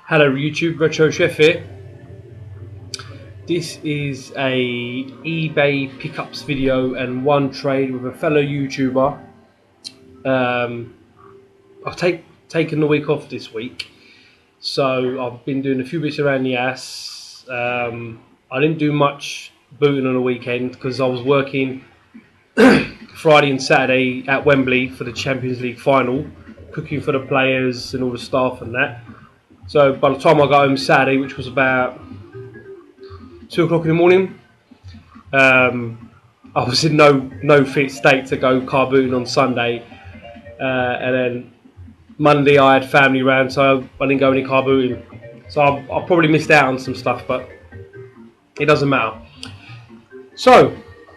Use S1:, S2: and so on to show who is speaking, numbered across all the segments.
S1: Hello YouTube, Retro Chef here. This is a eBay pickups video and one trade with a fellow YouTuber. I've taken the week off this week, so I've been doing a few bits around the house. I didn't do much booting on the weekend because I was working Friday and Saturday at Wembley for the Champions League final, cooking for the players and all the staff and that. So by the time I got home Saturday, which was about 2 o'clock in the morning, I was in no fit state to go car booting on Sunday, and then Monday I had family round, so I didn't go any car booting. So I probably missed out on some stuff, but it doesn't matter. So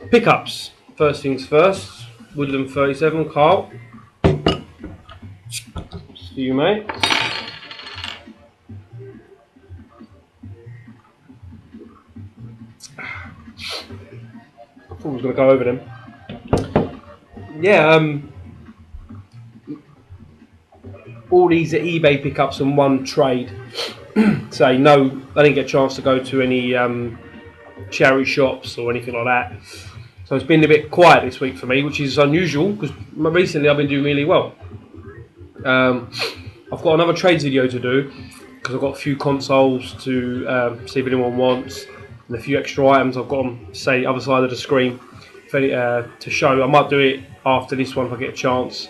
S1: pickups, first things first. Woodland 37, Carl. See you, mate. I thought I was going to go over them. Yeah, all these are eBay pickups and one trade. So no, I didn't get a chance to go to any charity shops or anything like that. So it's been a bit quiet this week for me, which is unusual because recently I've been doing really well. I've got another trades video to do because I've got a few consoles to see if anyone wants, and a few extra items I've got on, say, other side of the screen to show. I might do it after this one if I get a chance.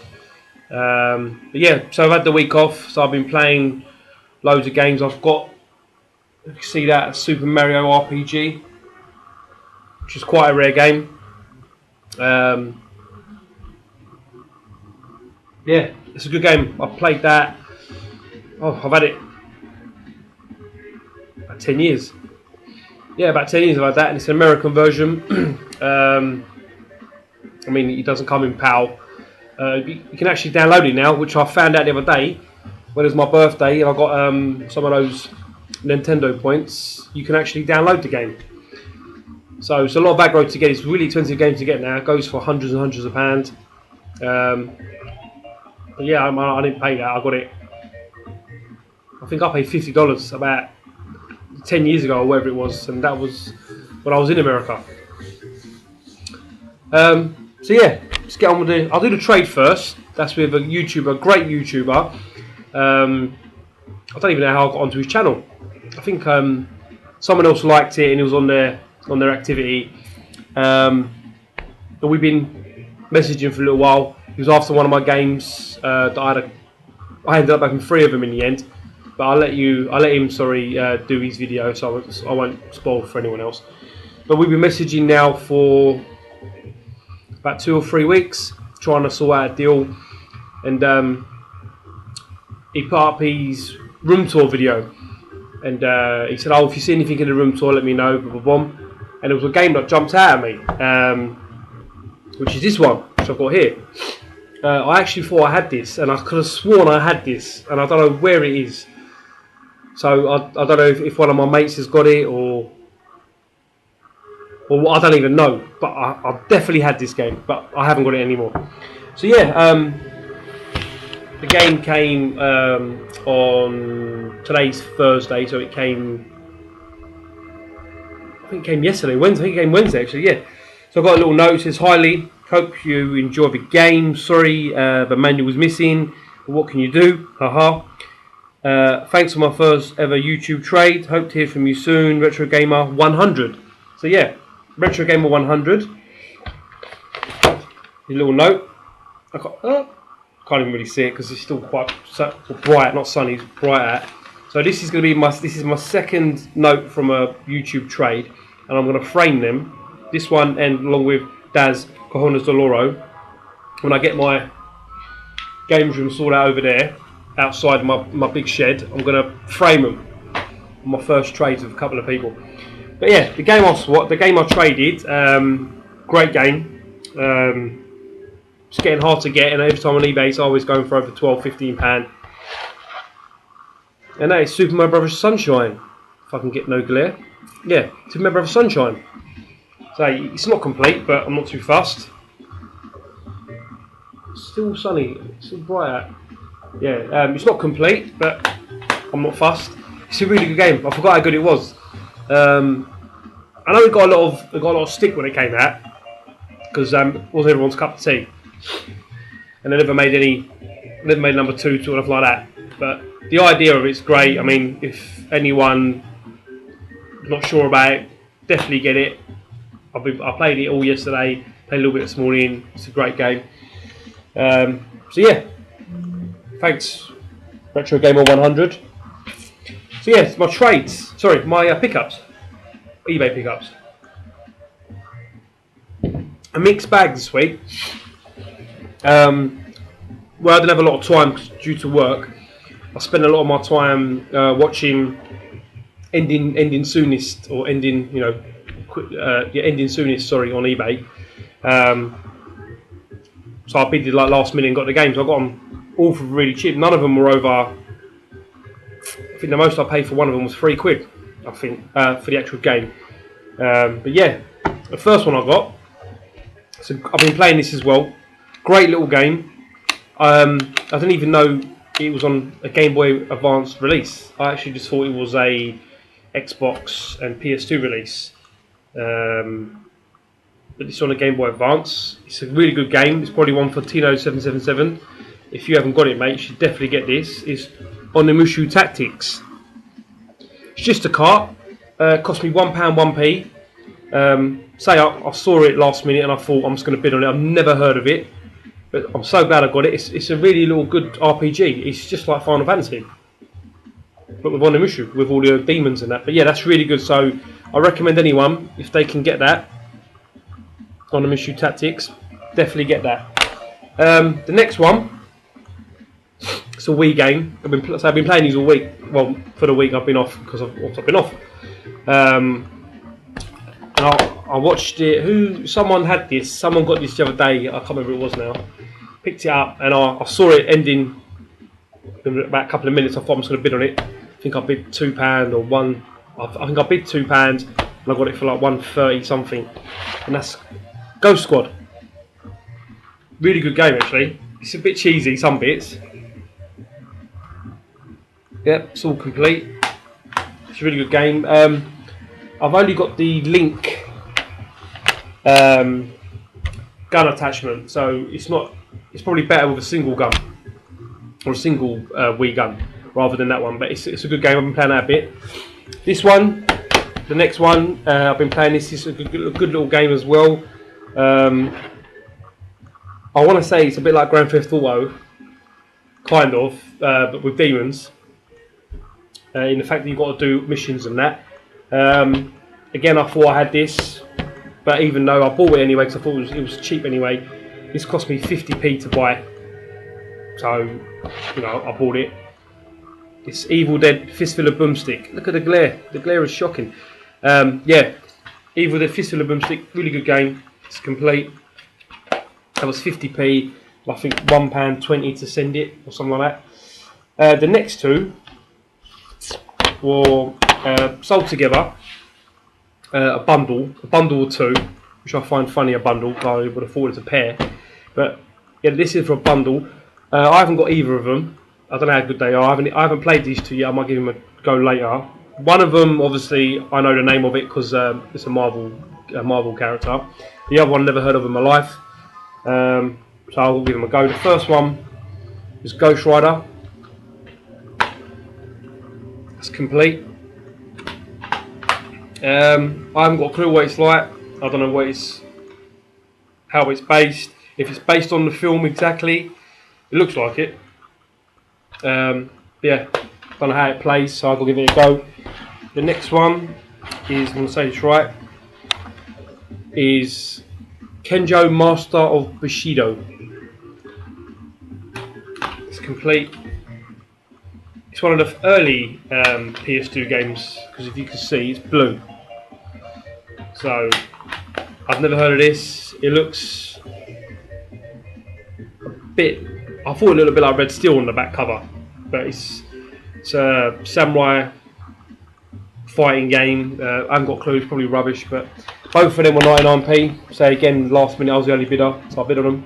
S1: But yeah, so I've had the week off, so I've been playing loads of games. I've got, you can see that, Super Mario RPG, which is quite a rare game. Yeah, it's a good game. I've played that. Oh, I've had it about 10 years. Yeah, about 10 years I've had that, and it's an American version. I mean, it doesn't come in PAL. You can actually download it now, which I found out the other day when it was my birthday, and I got some of those Nintendo points. You can actually download the game. So it's a lot of aggro to get. It's a really expensive game to get now. It goes for hundreds and hundreds of pounds. But yeah, I didn't pay that. I got it. I think I paid $50 about 10 years ago or whatever it was, and that was when I was in America. So yeah, let's get on with it. I'll do the trade first. That's with a YouTuber, a great YouTuber. I don't even know how I got onto his channel. I think someone else liked it and it was on their activity. But we've been messaging for a little while. He was after one of my games that I ended up having 3 of them in the end. But I'll let him do his video, so I won't spoil for anyone else. But we've been messaging now for about 2 or 3 weeks, trying to sort out a deal. And he put up his room tour video, and he said, "Oh, if you see anything in the room tour, let me know." Blah, blah, blah. And it was a game that jumped out at me, which is this one, which I've got here. I actually thought I had this, and I could have sworn I had this, and I don't know where it is. So I don't know if one of my mates has got it or I don't even know. But I definitely had this game, but I haven't got it anymore. So yeah, the game came on today's Thursday, so it came. I think it came yesterday, Wednesday. I think it came Wednesday actually. Yeah. So I got a little note. It says, "Hi Lee, hope you enjoy the game. Sorry, the manual was missing. But what can you do? Haha. Thanks for my first ever YouTube trade. Hope to hear from you soon. Retro Gamer 100. So yeah, Retro Gamer 100. A little note. I can't even really see it because it's still quite bright, not sunny. It's bright out. So this is going to be my second note from a YouTube trade, and I'm going to frame them. This one, and along with Daz Cojones de Loro, when I get my games room sorted out over there, outside my big shed, I'm going to frame them. My first trades with a couple of people. But yeah, the game I traded, great game. It's getting hard to get, and every time on eBay it's always going for over £12–15. And that is Super Mario Brothers Sunshine. If I can get no glare. Yeah, Super Mario Brothers Sunshine. So it's not complete, but I'm not too fussed. It's still sunny, it's still bright out. Yeah, it's not complete, but I'm not fussed. It's a really good game. I forgot how good it was. I know it got a lot of stick when it came out because it wasn't everyone's cup of tea, and they never made number 2 sort of like that. But the idea of it's great. I mean, if anyone is not sure about it, definitely get it. I played it all yesterday. Played a little bit this morning. It's a great game. So yeah, thanks, Retro Gamer 100. So yeah, my trades. Sorry, my pickups. eBay pickups. A mixed bag this week. Well, I didn't have a lot of time due to work. I spent a lot of my time watching ending soonest or ending soonest. Sorry, on eBay. So I bidded like last minute and got the games. I got them all for really cheap. None of them were over. I think the most I paid for one of them was £3. I think for the actual game. But yeah, the first one I got. So I've been playing this as well. Great little game. I didn't even know it was on a Game Boy Advance release. I actually just thought it was a Xbox and PS2 release. But it's on a Game Boy Advance. It's a really good game. It's probably one for Tino 777. If you haven't got it, mate, you should definitely get this. It's Onimushu Tactics. It's just a cart. Cost me £1 1p. I saw it last minute and I thought I'm just going to bid on it. I've never heard of it, but I'm so glad I got it. It's a really little good RPG. It's just like Final Fantasy, but with Onimushu, with all the demons and that. But yeah, that's really good. So I recommend anyone, if they can get that, Onimushu Tactics, definitely get that. The next one, it's a Wii game. I've been playing these all week. Well, for the week I've been off because I've been off. And I watched it. Someone had this. Someone got this the other day. I can't remember who it was now. Picked it up and I saw it ending in about a couple of minutes. I thought I was going to bid on it. I think I bid £2 or one. I think I bid £2 and I got it for like 130 something. And that's Ghost Squad. Really good game actually. It's a bit cheesy some bits. Yep, it's all complete. It's a really good game. I've only got the Link gun attachment, so it's probably better with a single gun or a single Wii gun rather than that one. But it's a good game. I've been playing that a bit. This one, the next one, I've been playing this. It's a good little game as well. I want to say it's a bit like Grand Theft Auto, kind of, but with demons. In the fact that you've got to do missions and that. Again, I thought I had this, but even though I bought it anyway because I thought it was cheap anyway, this cost me 50p to buy. So, I bought it. It's Evil Dead Fistful of Boomstick. Look at the glare. The glare is shocking. Yeah, Evil Dead Fistful of Boomstick. Really good game. It's complete. That was 50p. I think £1.20 to send it or something like that. The next two were sold together. A bundle or two, which I find funny. A bundle. I would have thought it's a pair, but yeah, this is for a bundle. I haven't got either of them. I don't know how good they are. I haven't played these two yet. I might give them a go later. One of them, obviously, I know the name of it because it's a Marvel character. The other one, never heard of in my life. So I'll give them a go. The first one is Ghost Rider. It's complete. I haven't got a clue what it's like. I don't know how it's based. If it's based on the film exactly, it looks like it. Yeah, don't know how it plays, so I'll give it a go. The next one is, I'm going to say this right, is Kenjo Master of Bushido. It's complete. It's one of the early PS2 games, because if you can see, it's blue. So, I've never heard of this. It looks a bit, I thought a little bit like Red Steel on the back cover, but it's a samurai fighting game. I haven't got a clue, it's probably rubbish, but both of them were 99p. So again, last minute I was the only bidder, so I bid on them.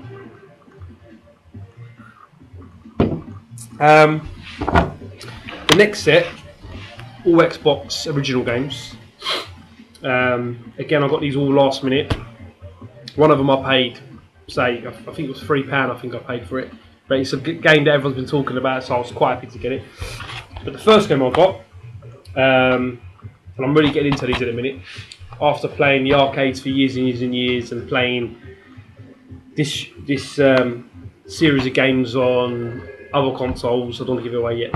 S1: The next set all Xbox original games. Again, I got these all last minute. One of them I paid, say, I think it was £3. I think I paid for it, but it's a good game that everyone's been talking about, so I was quite happy to get it. But the first game I got, and I'm really getting into these in a minute, after playing the arcades for years and years and years, and playing this series of games on other consoles. I don't want to give it away yet.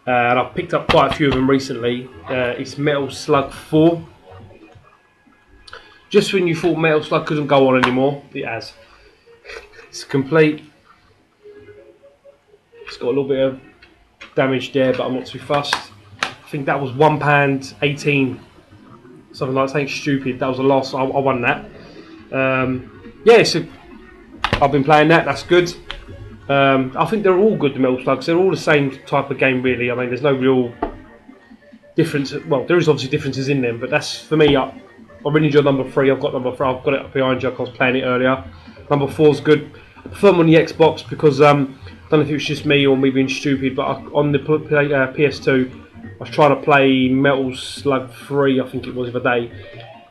S1: And I've picked up quite a few of them recently. It's Metal Slug 4. Just when you thought Metal Slug couldn't go on anymore, it has. It's complete. It's got a little bit of damage there, but I'm not too fussed. I think that was £1.18, something like something stupid. That was the last. I won that. Yeah, so I've been playing that. That's good. I think they're all good, the Metal Slugs. They're all the same type of game, really. I mean, there's no real difference. Well, there is obviously differences in them, but that's, for me, I really enjoy number 3. I've got number 3. I've got it up behind you. I was playing it earlier. Number 4's good. I prefer them on the Xbox because I don't know if it was just me or me being stupid, but on the PS2, I was trying to play Metal Slug 3, I think it was, the other day,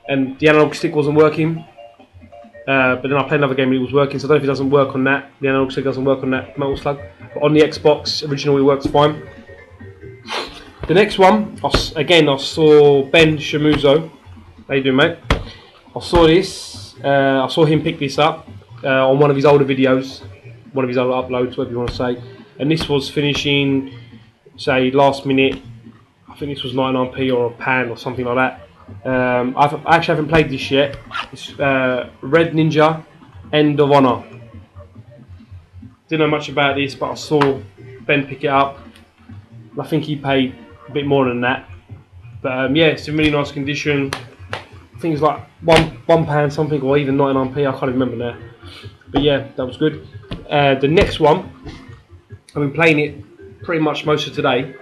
S1: and the analog stick wasn't working. But then I played another game and it was working, so I don't know if it doesn't work on that. The analog stick doesn't work on that Metal Slug. But on the Xbox original, it works fine. The next one, again, I saw Ben Shamuzo. How you doing, mate? I saw this. I saw him pick this up on one of his older videos, one of his older uploads, whatever you want to say. And this was finishing, say, last minute. I think this was 99p or £1 or something like that. I actually haven't played this yet. It's Red Ninja End of Honor. Didn't know much about this, but I saw Ben pick it up. I think he paid a bit more than that. But yeah, it's in really nice condition. I think it's like £1 something, or even 99p. I can't remember now. But yeah, that was good. The next one, I've been playing it pretty much most of today.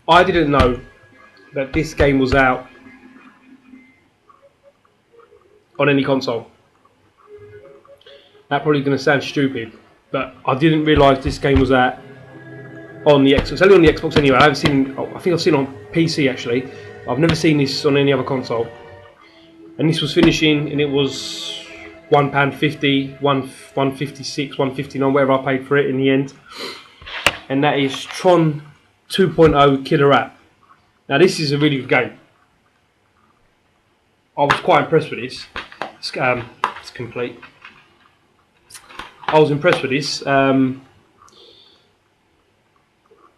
S1: I didn't know that this game was out on any console. That's probably going to sound stupid, but I didn't realise this game was out on the Xbox. It's only on the Xbox anyway. I think I've seen it on PC actually. I've never seen this on any other console. And this was finishing, and it was £1.50, £1.56, £1.59, whatever I paid for it in the end. And that is Tron 2.0 Killer App. Now this is a really good game. I was quite impressed with this. It's complete. I was impressed with this.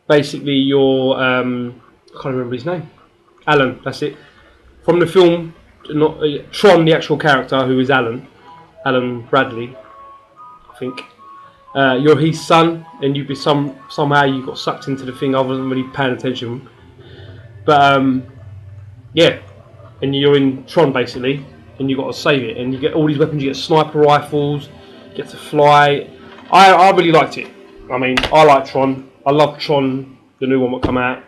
S1: Basically, you're I can't remember his name. Alan, that's it. From the film, not Tron, the actual character, who is Alan Bradley, I think. You're his son, and you somehow you got sucked into the thing. I wasn't really paying attention, but yeah, and you're in Tron basically, and you got to save it, and you get all these weapons. You get sniper rifles, you get to fly. I really liked it. I mean, I like Tron. I love Tron, the new one that come out.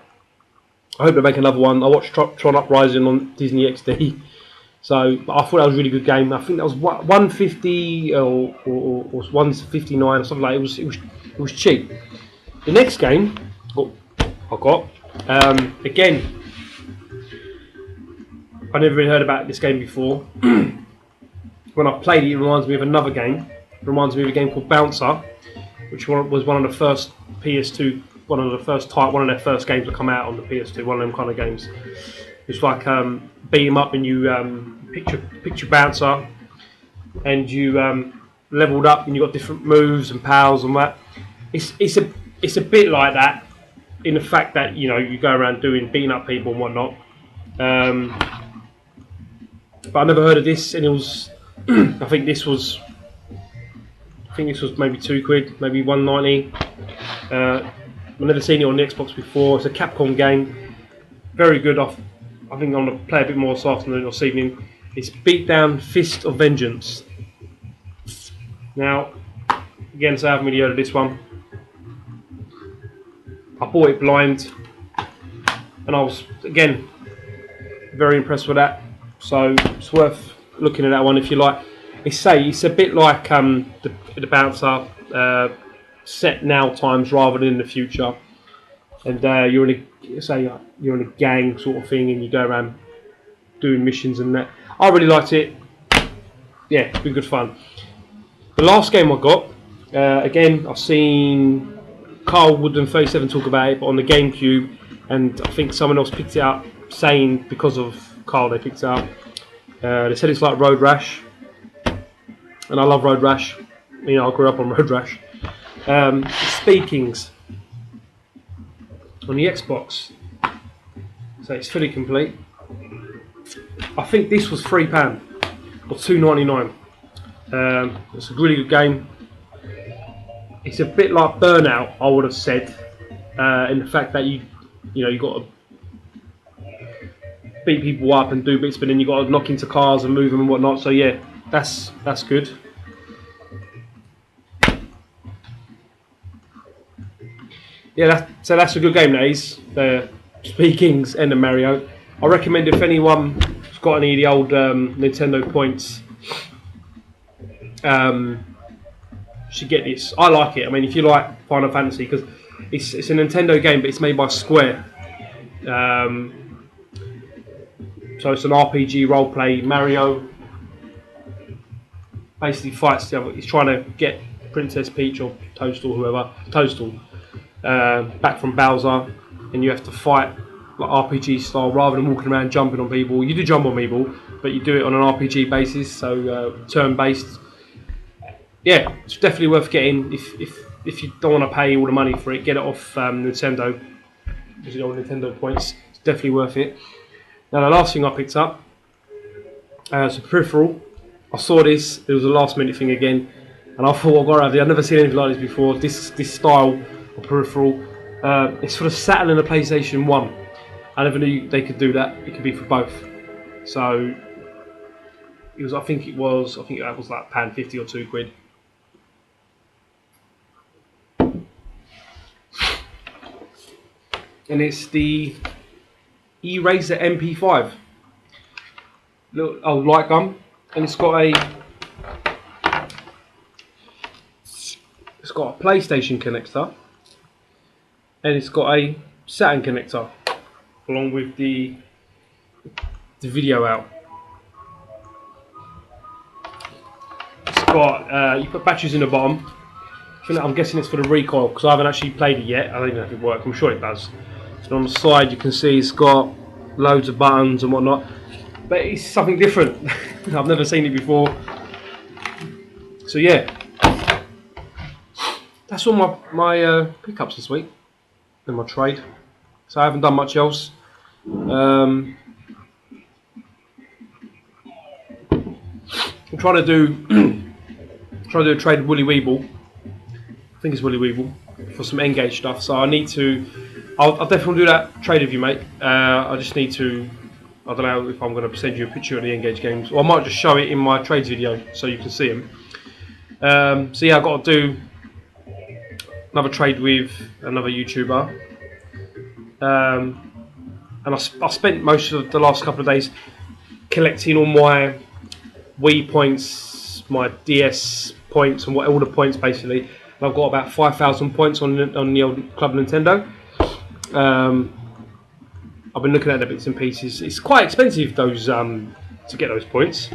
S1: I hope they make another one. I watched Tron Uprising on Disney XD. So, but I thought that was a really good game. I think that was 150 or 159 or something like that. It was cheap. The next game I got again. I never really heard about this game before. When I played it, it reminds me of another game. It reminds me of a game called Bouncer, which was one of the first PS2, one of their first games that come out on the PS2. One of them kind of games. It's like beat 'em up, and you pick your bouncer, and you leveled up, and you got different moves and powers and that. It's a bit like that in the fact that you go around beating up people and whatnot. But I never heard of this, and it was I think this was maybe £2, maybe £1.90. I've never seen it on the Xbox before. It's a Capcom game, very good. I think I'm going to play a bit more this afternoon or this evening. It's Beatdown Fist of Vengeance. Now, again, so I haven't really heard of this one. I bought it blind, and I was, again, very impressed with that. So it's worth looking at that one if you like. It's a bit like the Bouncer, set now times rather than in the future. And you're in a gang sort of thing, and you go around doing missions and that. I really liked it. Yeah, it's been good fun. The last game I got, again, I've seen Carl Woodland37 talk about it, but on the GameCube, and I think someone else picked it up, saying because of Carl they picked it up. They said it's like Road Rash, and I love Road Rash. You know, I grew up on Road Rash. Speakings on the Xbox, so it's fully complete. I think this was £3 or $2.99. It's a really good game. It's a bit like Burnout, I would have said, in the fact that you got to beat people up and do bits, but then you got to knock into cars and move them and whatnot. So yeah, that's good. Yeah, so that's a good game. That is the Speakings and the Mario. I recommend if anyone's got any of the old Nintendo points, should get this. I like it. I mean, if you like Final Fantasy, because it's a Nintendo game, but it's made by Square. So it's an RPG roleplay. Mario basically fights the other. He's trying to get Princess Peach or Toadstool, whoever, back from Bowser, and you have to fight like RPG style rather than walking around jumping on people. You do jump on people, but you do it on an RPG basis, so turn based. Yeah, it's definitely worth getting. If you don't want to pay all the money for it, get it off Nintendo, because you don't want Nintendo points. It's definitely worth it. Now the last thing I picked up is a peripheral. I saw this. It was a last minute thing again, and I thought, I've got to have it. I've never seen anything like this before. This style of peripheral. It's for the Saturn and the PlayStation 1. I never knew they could do that. It could be for both. So it was. I think that was like £1.50 or £2. And it's the Eraser MP5, little old light gun, and it's got a PlayStation connector, and it's got a Saturn connector, along with the video out. It's got you put batteries in the bottom. I'm guessing it's for the recoil, because I haven't actually played it yet. I don't even know if it works. I'm sure it does. And on the side you can see it's got loads of buttons and whatnot, but it's something different. I've never seen it before. So yeah, that's all my pickups this week in my trade. So I haven't done much else. I'm trying to do a trade with Willy Weeble. I think it's Willy Weeble for some Engage stuff. So I need to. I'll definitely do that trade with you, mate. I just need to. I don't know if I'm going to send you a picture of the Engage games, or I might just show it in my trades video so you can see them. So yeah, I've got to do another trade with another YouTuber. And I spent most of the last couple of days collecting all my Wii points, my DS points, and all the points basically. And I've got about 5,000 points on the old Club Nintendo. I've been looking at the bits and pieces. It's quite expensive those to get those points.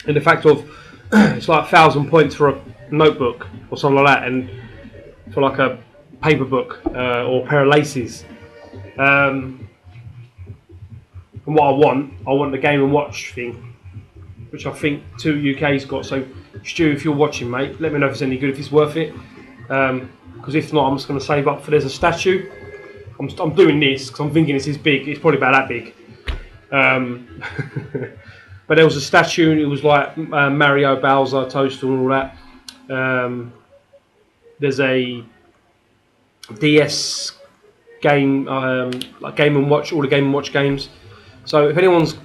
S1: And the fact of it's like 1,000 points for a notebook or something like that, and for like a paper book or a pair of laces. And what I want the Game and Watch thing, which I think 2UK's got. So Stu, if you're watching, mate, let me know if it's any good, if it's worth it. Because if not, I'm just going to save up for. There's a statue. I'm doing this because I'm thinking this is big. It's probably about that big. But there was a statue, and it was like Mario, Bowser, Toadstool, and all that. There's a DS game, like Game and Watch, all the Game and Watch games. So if anyone's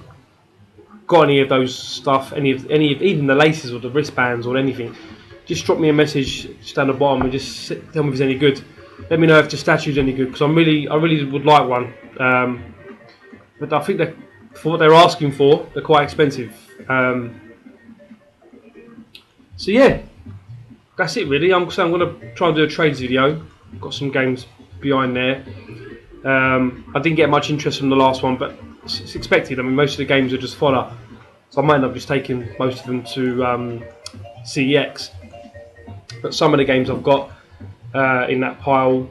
S1: got any of those stuff, any of even the laces or the wristbands or anything, just drop me a message just down the bottom and just tell me if it's any good. Let me know if the statue's any good, because I really would like one. But I think that for what they're asking for, they're quite expensive. So yeah, that's it really. I'm going to try and do a trades video. Got some games behind there. I didn't get much interest from the last one, but it's expected. I mean, most of the games are just fodder, so I might end up just taking most of them to CEX. But some of the games I've got in that pile,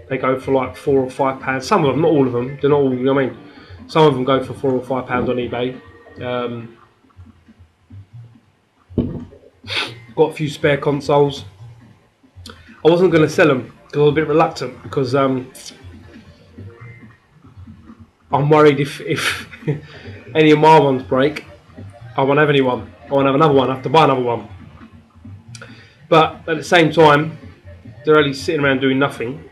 S1: they go for like £4 or £5. Some of them, not all of them. They're not all. You know what I mean? Some of them go for £4 or £5 on eBay. Got a few spare consoles. I wasn't going to sell them because I was a bit reluctant because I'm worried if any of my ones break, I won't have any one. I won't have another one. I have to buy another one. But at the same time, they're only sitting around doing nothing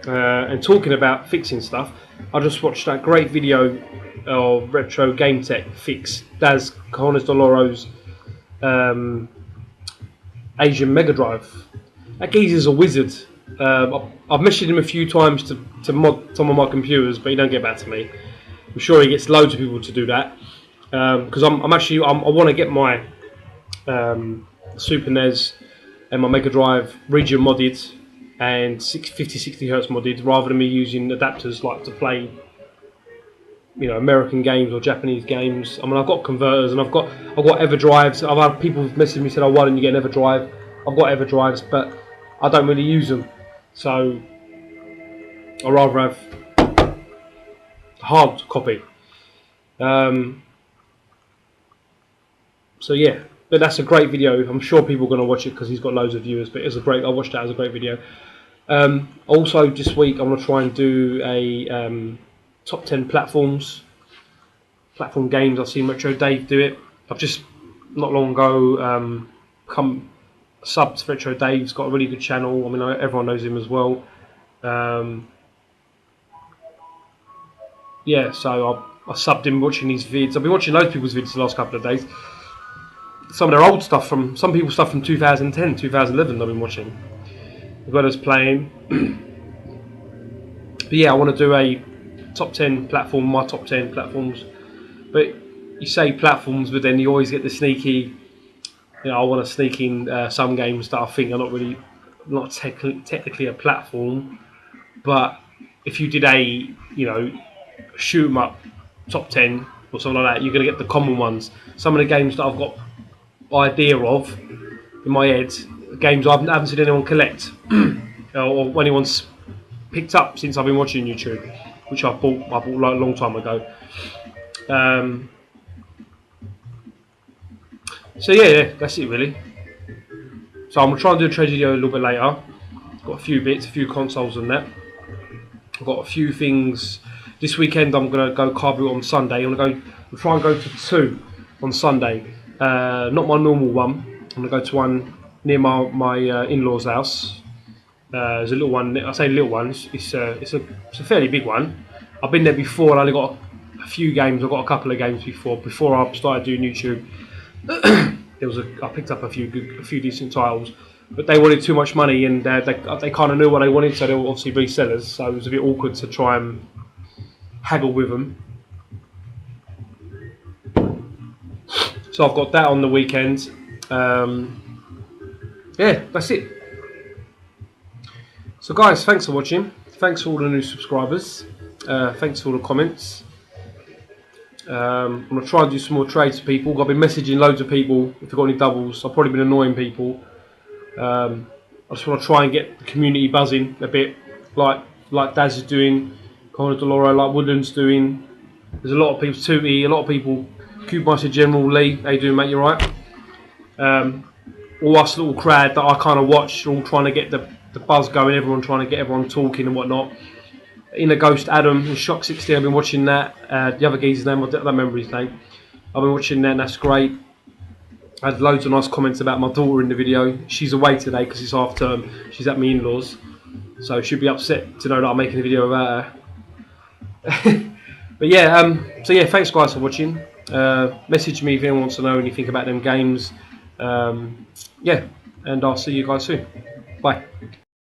S1: and talking about fixing stuff. I just watched that great video of Retro Game Tech fix Daz Cajones Doloro's Asian Mega Drive. That geezer's a wizard. I've messaged him a few times to mod some of my computers, but he don't get back to me. I'm sure he gets loads of people to do that because I want to get my Super NES and my Mega Drive region modded and 50-60 Hz modded, rather than me using adapters like to play, you know, American games or Japanese games. I mean, I've got converters and I've got EverDrives. I've had people message me said, "Oh, why don't you get an EverDrive?" I've got EverDrives, but I don't really use them, so I'd rather have a hard copy. So yeah, but that's a great video. I'm sure people are going to watch it because he's got loads of viewers. But it's a great. I watched that as a great video. Also, this week I'm going to try and do a top 10 platform games. I've seen Retro Dave do it. I've just not long ago come subbed to Retro Dave. He's got a really good channel. I mean, everyone knows him as well. Yeah, so I subbed him watching his vids. I've been watching loads of people's vids the last couple of days. Some of their old stuff from 2010, 2011 I've been watching, as well as playing. But yeah, I want to do a top 10 platform, my top 10 platforms. But you say platforms, but then you always get the sneaky, you know, I want to sneak in some games that I think are not technically a platform. But if you did a, you know, shoot 'em up top 10 or something like that, you're going to get the common ones. Some of the games that I've got idea of in my head, games I haven't seen anyone collect or anyone's picked up since I've been watching YouTube, which I bought like a long time ago. So yeah, that's it really. So I'm going to try and do a trade video a little bit later. Got a few bits, a few consoles and that. I've got a few things. This weekend I'm going to go car boot on Sunday. I'm going to try and go to 2 on Sunday. Not my normal one. I'm going to go to one near my in-laws' house. There's a little one. I say little one. It's a fairly big one. I've been there before. I only got a few games. I got a couple of games before I started doing YouTube. I picked up a few decent titles, but they wanted too much money, and they kind of knew what they wanted, so they were obviously resellers. So it was a bit awkward to try and haggle with them. So I've got that on the weekend. Yeah, that's it. So guys, thanks for watching. Thanks for all the new subscribers. Thanks for all the comments. I'm going to try and do some more trades for people. I've been messaging loads of people. If they've got any doubles, I've probably been annoying people. I just want to try and get the community buzzing a bit, like Daz is doing, Cajones Doloro, like Woodland's doing. There's a lot of people, Tootie, a lot of people. Cube Master General Lee, how you doing, mate? You right? All us little crowd that I kind of watch, all trying to get the buzz going. Everyone trying to get everyone talking and whatnot. Inner Ghost Adam and Shock 60, I've been watching that. The other geezer's name, I don't remember his name. I've been watching that, and that's great. I had loads of nice comments about my daughter in the video. She's away today because it's half term. She's at my in-laws, so she'll be upset to know that I'm making a video about her. But yeah, so yeah, thanks guys for watching. Message me if anyone wants to know anything about them games. Yeah, and I'll see you guys soon. Bye.